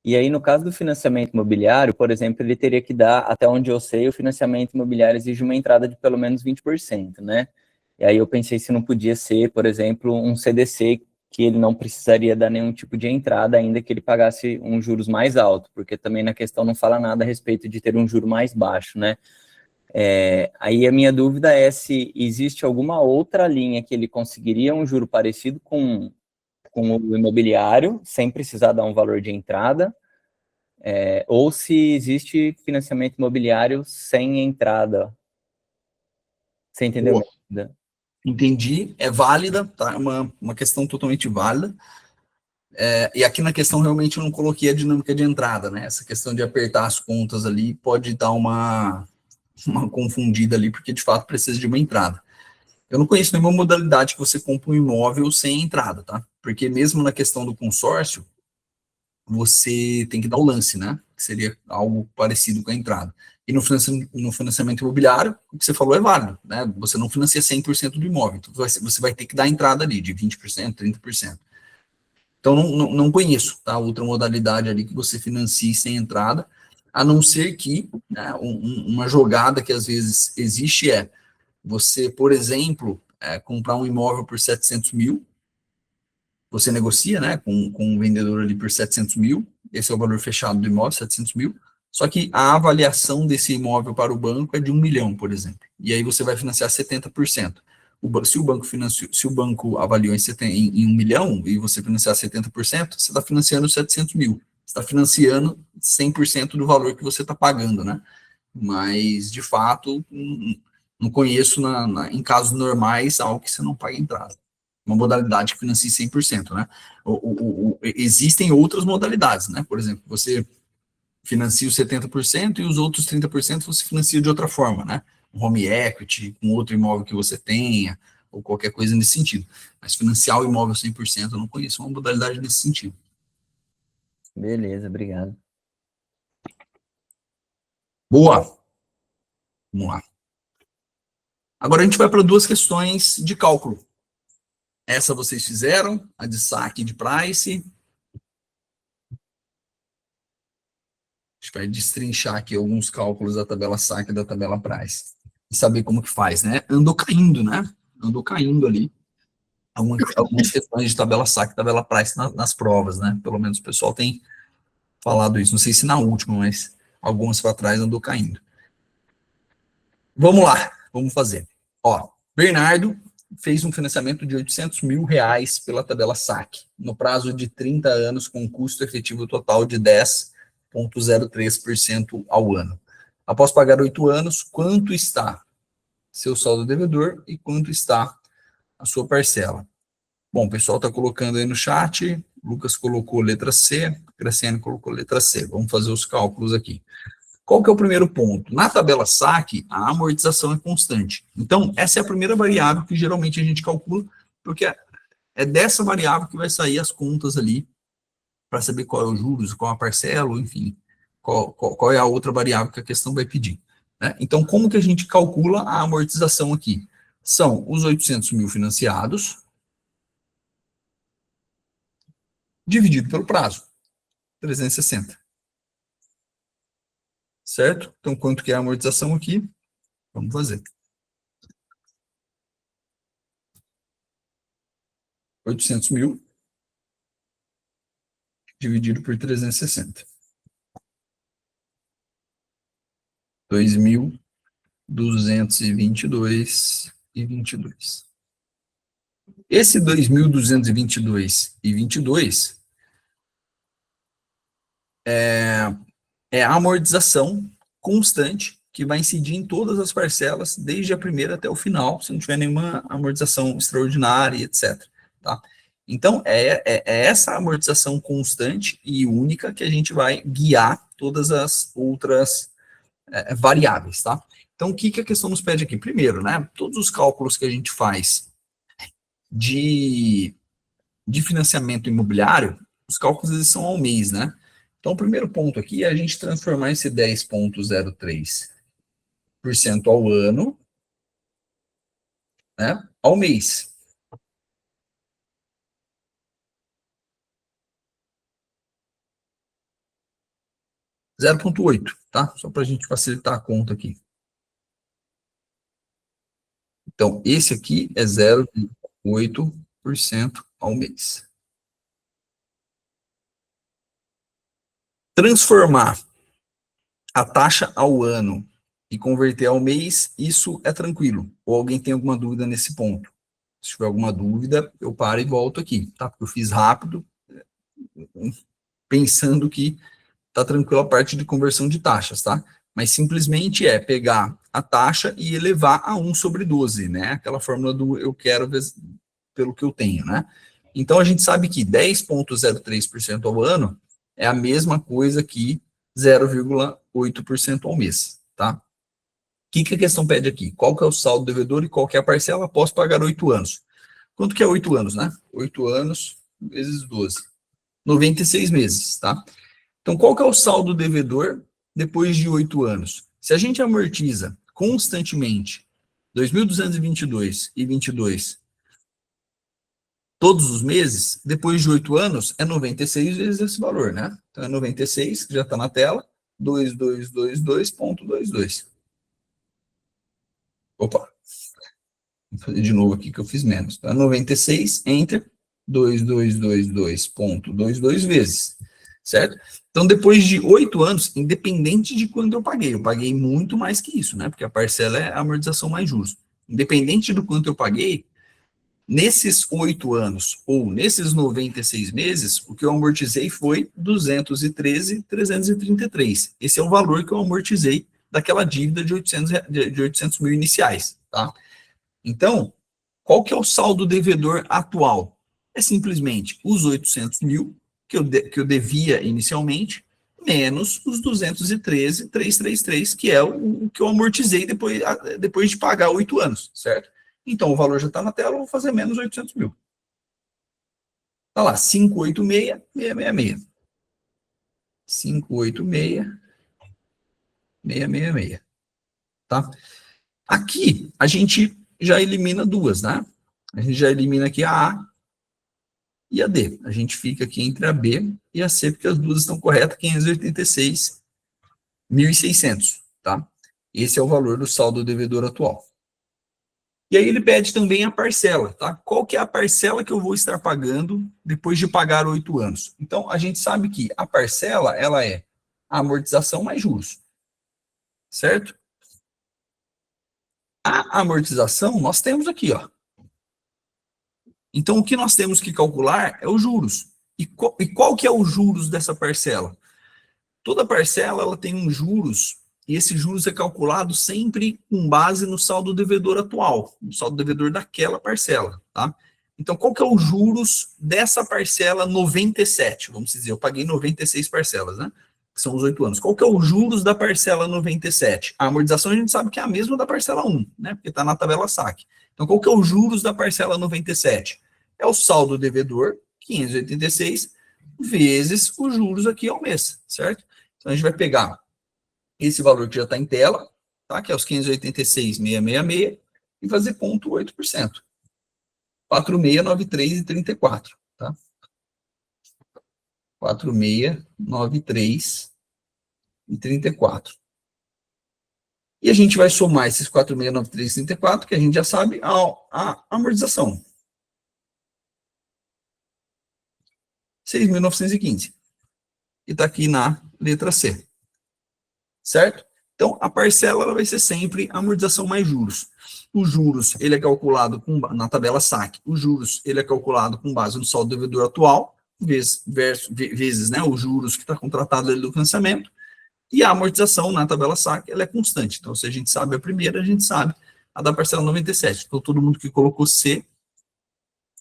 E aí, no caso do financiamento imobiliário, por exemplo, ele teria que dar, até onde eu sei, o financiamento imobiliário exige uma entrada de pelo menos 20%, né? E aí eu pensei se não podia ser, por exemplo, um CDC que ele não precisaria dar nenhum tipo de entrada, ainda que ele pagasse um juros mais alto, porque também na questão não fala nada a respeito de ter um juro mais baixo, né? Aí a minha dúvida é se existe alguma outra linha que ele conseguiria um juro parecido com o imobiliário, sem precisar dar um valor de entrada, ou se existe financiamento imobiliário sem entrada. Você entendeu? Boa. Entendi, é válida, tá? É uma questão totalmente válida. E aqui na questão realmente eu não coloquei a dinâmica de entrada, né? Essa questão de apertar as contas ali pode dar uma confundida ali, porque de fato precisa de uma entrada. Eu não conheço nenhuma modalidade que você compra um imóvel sem entrada, tá? Porque mesmo na questão do consórcio, você tem que dar o lance, né? Que seria algo parecido com a entrada. E no financiamento imobiliário, o que você falou é válido, né? Você não financia 100% do imóvel, então você vai ter que dar a entrada ali de 20%, 30%. Então, não conheço, tá? Outra modalidade ali que você financie sem entrada, a não ser que, né, uma jogada que às vezes existe você, por exemplo, comprar um imóvel por 700 mil, você negocia, né, com o vendedor ali por 700 mil, esse é o valor fechado do imóvel, 700 mil, só que a avaliação desse imóvel para o banco é de 1 milhão, por exemplo, e aí você vai financiar 70%. Se o banco avaliou em 1 milhão e você financiar 70%, você está financiando 700 mil, você está financiando 100% do valor que você está pagando, né? Mas, de fato, não conheço em casos normais algo que você não paga entrada. Uma modalidade que financia 100%, né? Existem outras modalidades, né? Por exemplo, você financia os 70% e os outros 30% você financia de outra forma, né? Um home equity, um outro imóvel que você tenha, ou qualquer coisa nesse sentido. Mas financiar o imóvel 100% eu não conheço uma modalidade nesse sentido. Beleza, obrigado. Boa! Vamos lá. Agora a gente vai para duas questões de cálculo. Essa vocês fizeram, a de saque e de price. A gente vai destrinchar aqui alguns cálculos da tabela saque e da tabela price. E saber como que faz, né? Andou caindo, né? Andou caindo ali. Algumas questões de tabela saque e tabela price nas provas, né? Pelo menos o pessoal tem falado isso. Não sei se na última, mas algumas para trás andou caindo. Vamos lá, vamos fazer. Ó, Bernardo fez um financiamento de 800 mil reais pela tabela saque, no prazo de 30 anos, com custo efetivo total de 10,03% ao ano. Após pagar 8 anos, quanto está seu saldo devedor e quanto está a sua parcela? Bom, o pessoal está colocando aí no chat, Lucas colocou letra C, Graciane colocou letra C. Vamos fazer os cálculos aqui. Qual que é o primeiro ponto? Na tabela saque, a amortização é constante. Então, essa é a primeira variável que geralmente a gente calcula, porque é dessa variável que vai sair as contas ali, para saber qual é o juros, qual a parcela, enfim, qual é a outra variável que a questão vai pedir. Né? Então, como que a gente calcula a amortização aqui? São os 800 mil financiados, dividido pelo prazo, 360. Certo? Então, quanto que é a amortização aqui? Vamos fazer. 800 mil dividido por 360. 2.222,22. Esse 2.222,22 é a amortização constante que vai incidir em todas as parcelas, desde a primeira até o final, se não tiver nenhuma amortização extraordinária, etc. Tá? Então, é essa amortização constante e única que a gente vai guiar todas as outras variáveis, tá? Então, o que a questão nos pede aqui? Primeiro, né, todos os cálculos que a gente faz de financiamento imobiliário, os cálculos eles são ao mês, né? Então, o primeiro ponto aqui é a gente transformar esse 10,03% ao ano, né, ao mês. Zero 0,8, tá? Só para a gente facilitar a conta aqui. Então, esse aqui é 0,8% ao mês. Transformar a taxa ao ano e converter ao mês, isso é tranquilo. Ou alguém tem alguma dúvida nesse ponto? Se tiver alguma dúvida, eu paro e volto aqui, tá? Porque eu fiz rápido, pensando que tá tranquilo a parte de conversão de taxas, tá? Mas simplesmente é pegar a taxa e elevar a 1 sobre 12, né? Aquela fórmula do eu quero pelo que eu tenho, né? Então, a gente sabe que 10,03% ao ano é a mesma coisa que 0,8% ao mês, tá? O que a questão pede aqui? Qual que é o saldo devedor e qual que é a parcela após pagar 8 anos? Quanto que é 8 anos, né? 8 anos vezes 12. 96 meses, tá? Então, qual que é o saldo devedor depois de 8 anos? Se a gente amortiza constantemente 2.222 e 22 todos os meses, depois de 8 anos, é 96 vezes esse valor, né? Então, é 96, que já está na tela, 2222,22. Opa, vou fazer de novo aqui que eu fiz menos. Então, é 96, enter, 2222,22 vezes, certo? Então, depois de 8 anos, independente de quando eu paguei muito mais que isso, né? Porque a parcela é a amortização mais juros. Independente do quanto eu paguei, nesses 8 anos, ou nesses 96 meses, o que eu amortizei foi 213,333. Esse é o valor que eu amortizei daquela dívida de 800 mil iniciais, tá? Então, qual que é o saldo devedor atual? É simplesmente os 800 mil que eu devia inicialmente, menos os 213,333, que é o que eu amortizei depois de pagar 8 anos, certo? Então, o valor já está na tela, eu vou fazer menos 800 mil. Está lá, 586,666. 586,666. Tá? Aqui, a gente já elimina duas, né? A gente já elimina aqui a A e a D. A gente fica aqui entre a B e a C, porque as duas estão corretas, 586.600, tá? Esse é o valor do saldo devedor atual. E aí ele pede também a parcela, tá? Qual que é a parcela que eu vou estar pagando depois de pagar 8 anos? Então, a gente sabe que a parcela, ela é a amortização mais juros, certo? A amortização, nós temos aqui, ó. Então, o que nós temos que calcular é os juros. E qual que é os juros dessa parcela? Toda parcela, ela tem um juros, e esse juros é calculado sempre com base no saldo devedor atual, no saldo devedor daquela parcela, tá? Então, qual que é o juros dessa parcela 97? Vamos dizer, eu paguei 96 parcelas, né? Que são os 8 anos. Qual que é o juros da parcela 97? A amortização a gente sabe que é a mesma da parcela 1, né? Porque está na tabela SAC. Então, qual que é o juros da parcela 97? É o saldo devedor, 586, vezes os juros aqui ao mês, certo? Então, a gente vai pegar esse valor que já está em tela, tá? Que é os 586.666, e fazer 0,8%. 4.693,34, tá? 4.693,34. E a gente vai somar esses 4.693,34, que a gente já sabe, a amortização. 6.915. E está aqui na letra C. Certo? Então, a parcela ela vai ser sempre a amortização mais juros. Os juros, ele é calculado na tabela SAC. Os juros, ele é calculado com base no saldo devedor atual, vezes né, os juros que está contratado ali do financiamento. E a amortização na tabela SAC, ela é constante. Então, se a gente sabe a primeira, a gente sabe a da parcela 97. Então, todo mundo que colocou C,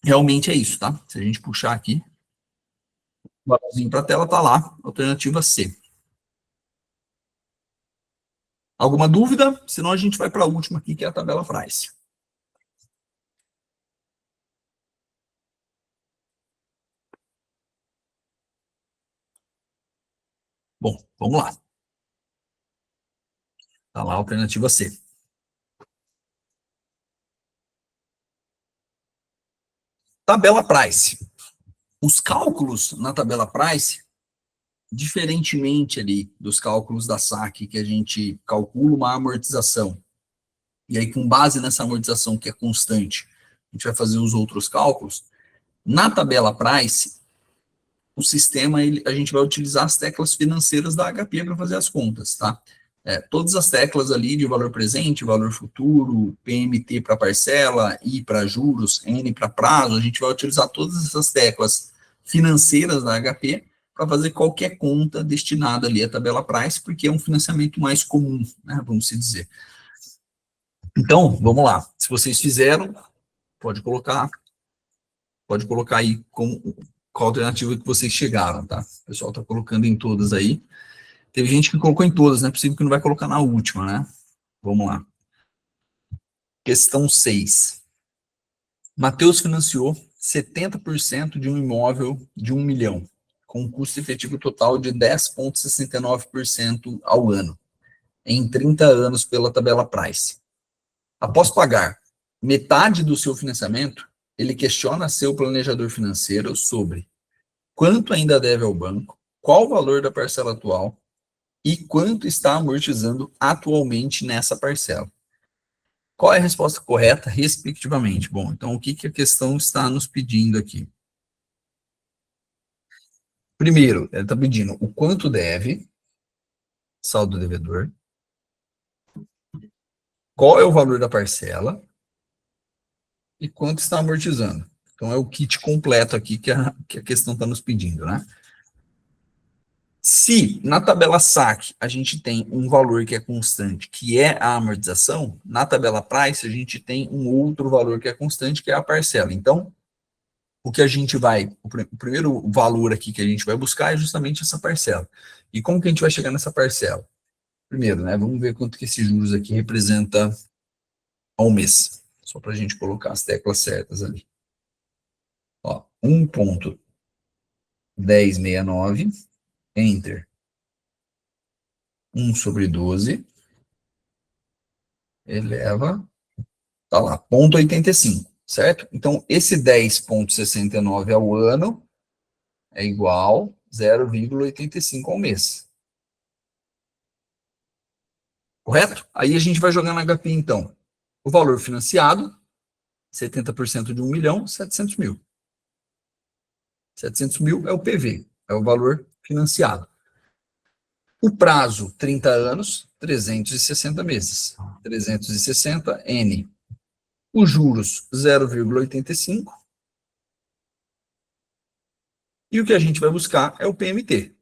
realmente é isso, tá? Se a gente puxar aqui, o valorzinho para a tela, tá lá, alternativa C. Alguma dúvida? Senão a gente vai para a última aqui, que é a tabela Price. Bom, vamos lá. Está lá a alternativa C. Tabela Price. Os cálculos na tabela Price, diferentemente ali dos cálculos da SAC, que a gente calcula uma amortização, e aí com base nessa amortização que é constante, a gente vai fazer os outros cálculos, Na tabela Price, o sistema, a gente vai utilizar as teclas financeiras da HP para fazer as contas, tá? Todas as teclas ali de valor presente, valor futuro, PMT para parcela, I para juros, N para prazo, a gente vai utilizar todas essas teclas financeiras da HP para fazer qualquer conta destinada ali à tabela Price, porque é um financiamento mais comum, né, vamos se dizer. Então, vamos lá. Se vocês fizeram, pode colocar aí qual alternativa que vocês chegaram, tá? O pessoal está colocando em todas aí. Teve gente que colocou em todas, não é possível que não vai colocar na última, né? Vamos lá. Questão 6. Matheus financiou 70% de um imóvel de 1 milhão, com um custo efetivo total de 10,69% ao ano, em 30 anos pela tabela Price. Após pagar metade do seu financiamento, ele questiona seu planejador financeiro sobre quanto ainda deve ao banco, qual o valor da parcela atual e quanto está amortizando atualmente nessa parcela. Qual é a resposta correta, respectivamente? Bom, então o que a questão está nos pedindo aqui? Primeiro, ele está pedindo o quanto deve, saldo devedor, qual é o valor da parcela e quanto está amortizando. Então é o kit completo aqui que a questão está nos pedindo, né? Se na tabela SAC a gente tem um valor que é constante, que é a amortização, na tabela Price a gente tem um outro valor que é constante, que é a parcela. Então, o que a gente vai, o primeiro valor aqui que a gente vai buscar é justamente essa parcela. E como que a gente vai chegar nessa parcela? Primeiro, né, vamos ver quanto que esses juros aqui representa ao mês. Só para a gente colocar as teclas certas ali. Ó, 1,1069, Enter. 1 sobre 12, eleva, tá lá, 0,85, certo? Então, esse 10,69 ao ano é igual 0,85 ao mês. Correto? Aí a gente vai jogar na HP, então. O valor financiado, 70% de 1 milhão, 700 mil. 700 mil é o PV, é o valor financiado. O prazo, 30 anos, 360 meses. 360, N. Os juros, 0,85. E o que a gente vai buscar é o PMT.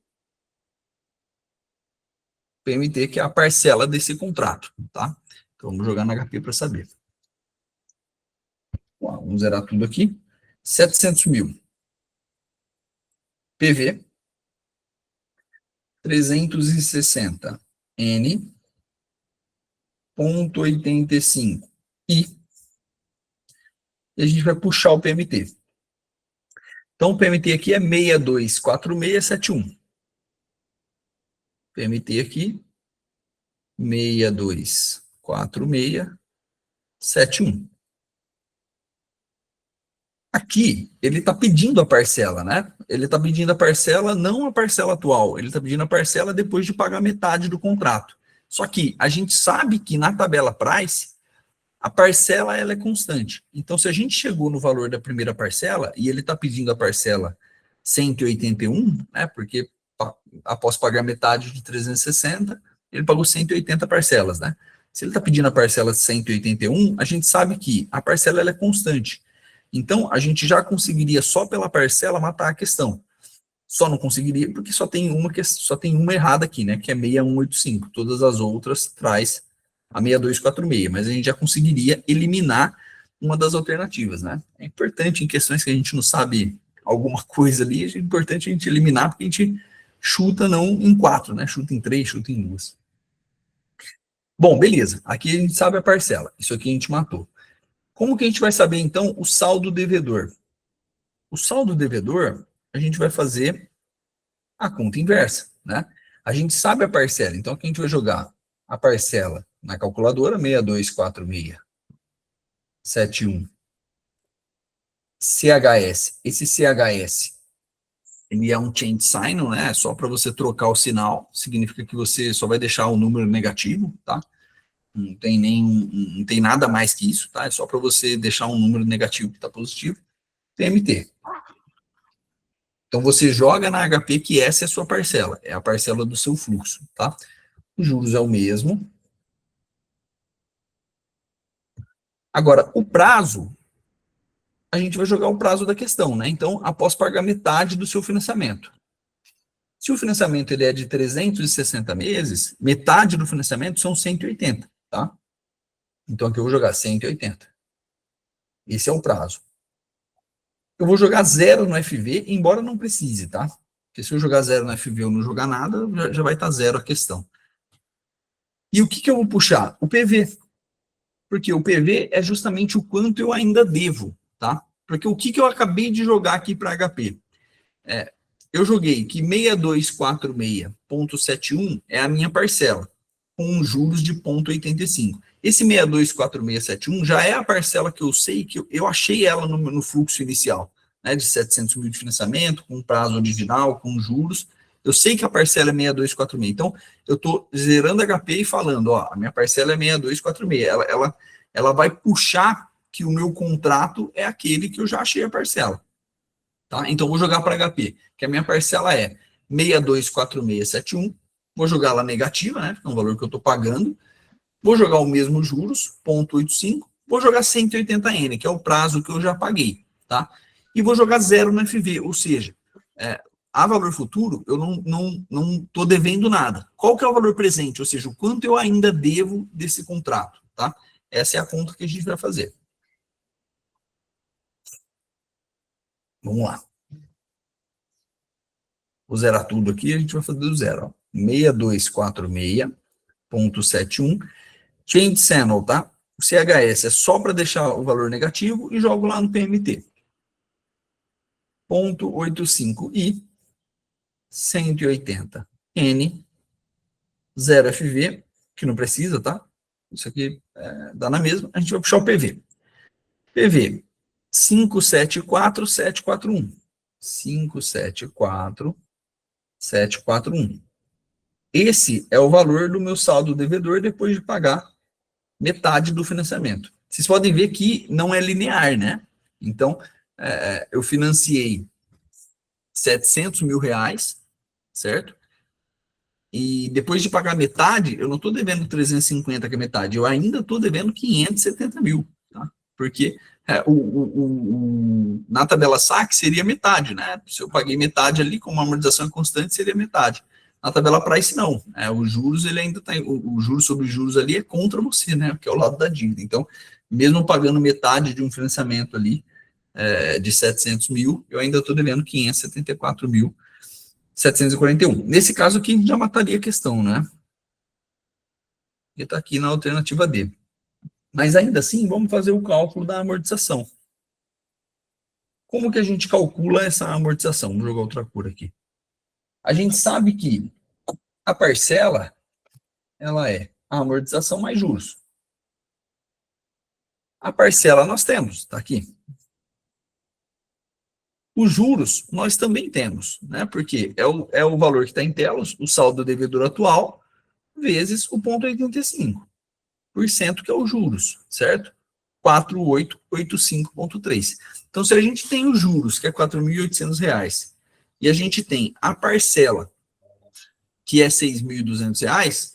PMT, que é a parcela desse contrato, tá? Então, vamos jogar na HP para saber. Vamos zerar tudo aqui. 700 mil. PV. 360 N, 0,85 I. E a gente vai puxar o PMT. Então, o PMT aqui é 624671. PMT aqui, 624671. Aqui, ele está pedindo a parcela, né? Ele está pedindo a parcela, não a parcela atual, ele está pedindo a parcela depois de pagar metade do contrato. Só que a gente sabe que na tabela Price, a parcela ela é constante. Então, se a gente chegou no valor da primeira parcela, e ele está pedindo a parcela 181, né? Porque após pagar metade de 360, ele pagou 180 parcelas, né? Se ele está pedindo a parcela 181, a gente sabe que a parcela ela é constante. Então, a gente já conseguiria, só pela parcela, matar a questão. Só não conseguiria, porque só tem uma errada aqui, né? Que é 6185. Todas as outras traz a 6246. Mas a gente já conseguiria eliminar uma das alternativas, né? É importante, em questões que a gente não sabe alguma coisa ali, é importante a gente eliminar, porque a gente chuta não em 4, né? Chuta em 3, chuta em 2. Bom, beleza. Aqui a gente sabe a parcela. Isso aqui a gente matou. Como que a gente vai saber, então, o saldo devedor? O saldo devedor, a gente vai fazer a conta inversa, né? A gente sabe a parcela, então aqui a gente vai jogar a parcela na calculadora, 624671 CHS. Esse CHS, ele é um change sign, né? Só para você trocar o sinal, significa que você só vai deixar o número negativo, tá? Não tem nada mais que isso, tá? É só para você deixar um número negativo que está positivo. TMT. Então, você joga na HP que essa é a sua parcela, é a parcela do seu fluxo, tá? Os juros é o mesmo. Agora, o prazo, a gente vai jogar o prazo da questão, né? Então, após pagar metade do seu financiamento. Se o financiamento ele é de 360 meses, metade do financiamento são 180, tá? Então, aqui eu vou jogar 180. Esse é o prazo. Eu vou jogar 0 no FV, embora não precise, tá? Porque se eu jogar 0 no FV ou não jogar nada, já vai estar 0 a questão. E o que eu vou puxar? O PV. Porque o PV é justamente o quanto eu ainda devo, tá? Porque o que eu acabei de jogar aqui para HP? Eu joguei que 6246.71 é a minha parcela, com juros de 0,85. Esse 624671 já é a parcela que eu sei que eu achei ela no fluxo inicial, né, de 700 mil de financiamento, com prazo original, com juros. Eu sei que a parcela é 6246. Então, eu estou zerando HP e falando, ó, a minha parcela é 6246. Ela vai puxar que o meu contrato é aquele que eu já achei a parcela. Tá? Então, vou jogar para HP, que a minha parcela é 624671. Vou jogar ela negativa, né, que é um valor que eu estou pagando. Vou jogar o mesmo juros, 0,85. Vou jogar 180N, que é o prazo que eu já paguei. Tá? E vou jogar 0 no FV, ou seja, a valor futuro, eu não estou devendo nada. Qual que é o valor presente? Ou seja, o quanto eu ainda devo desse contrato. Tá? Essa é a conta que a gente vai fazer. Vamos lá. Vou zerar tudo aqui, a gente vai fazer do zero. Ó. 6246.71. Change channel, tá? O CHS é só para deixar o valor negativo e jogo lá no PMT. 0,85i, 180 N, 0 FV, que não precisa, tá? Isso aqui dá na mesma. A gente vai puxar o PV. PV, 574,741. 574,741. Esse é o valor do meu saldo devedor depois de pagar metade do financiamento. Vocês podem ver que não é linear, né? Então, eu financiei 700 mil reais, certo? E depois de pagar metade, eu não estou devendo 350, que é metade, eu ainda estou devendo 570 mil, tá? Porque na tabela SAC seria metade, né? Se eu paguei metade ali, com uma amortização constante, seria metade. Na tabela Price, não. Os juros, ele ainda está. O juros sobre juros ali é contra você, né? Que é o lado da dívida. Então, mesmo pagando metade de um financiamento ali de 700 mil, eu ainda estou devendo 574.741. Nesse caso aqui, já mataria a questão, né? Porque está aqui na alternativa D. Mas ainda assim, vamos fazer o cálculo da amortização. Como que a gente calcula essa amortização? Vou jogar outra cor aqui. A gente sabe que a parcela, ela é a amortização mais juros. A parcela nós temos, está aqui. Os juros nós também temos, né? Porque é o valor que está em telas, o saldo devedor atual, vezes o 0,85%, que é os juros, certo? 4.885,3. Então, se a gente tem os juros, que é R$ 4.800, e a gente tem a parcela, que é R$ 6.200,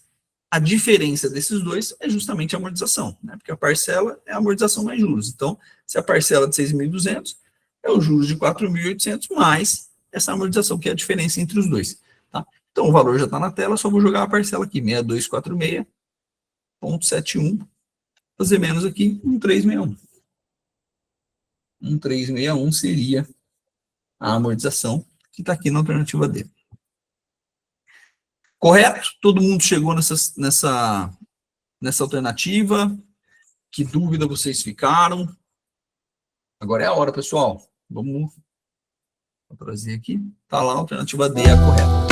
a diferença desses dois é justamente a amortização, né? Porque a parcela é a amortização mais juros. Então, se a parcela é de 6.200, é os juros de 4.800 mais essa amortização, que é a diferença entre os dois. Tá? Então, o valor já está na tela, só vou jogar a parcela aqui, 6246,71, fazer menos aqui, 1.361. 1.361 seria a amortização que está aqui na alternativa D. Correto? Todo mundo chegou nessa alternativa? Que dúvida vocês ficaram? Agora é a hora, pessoal. Vamos trazer aqui. Está lá a alternativa D, a correta.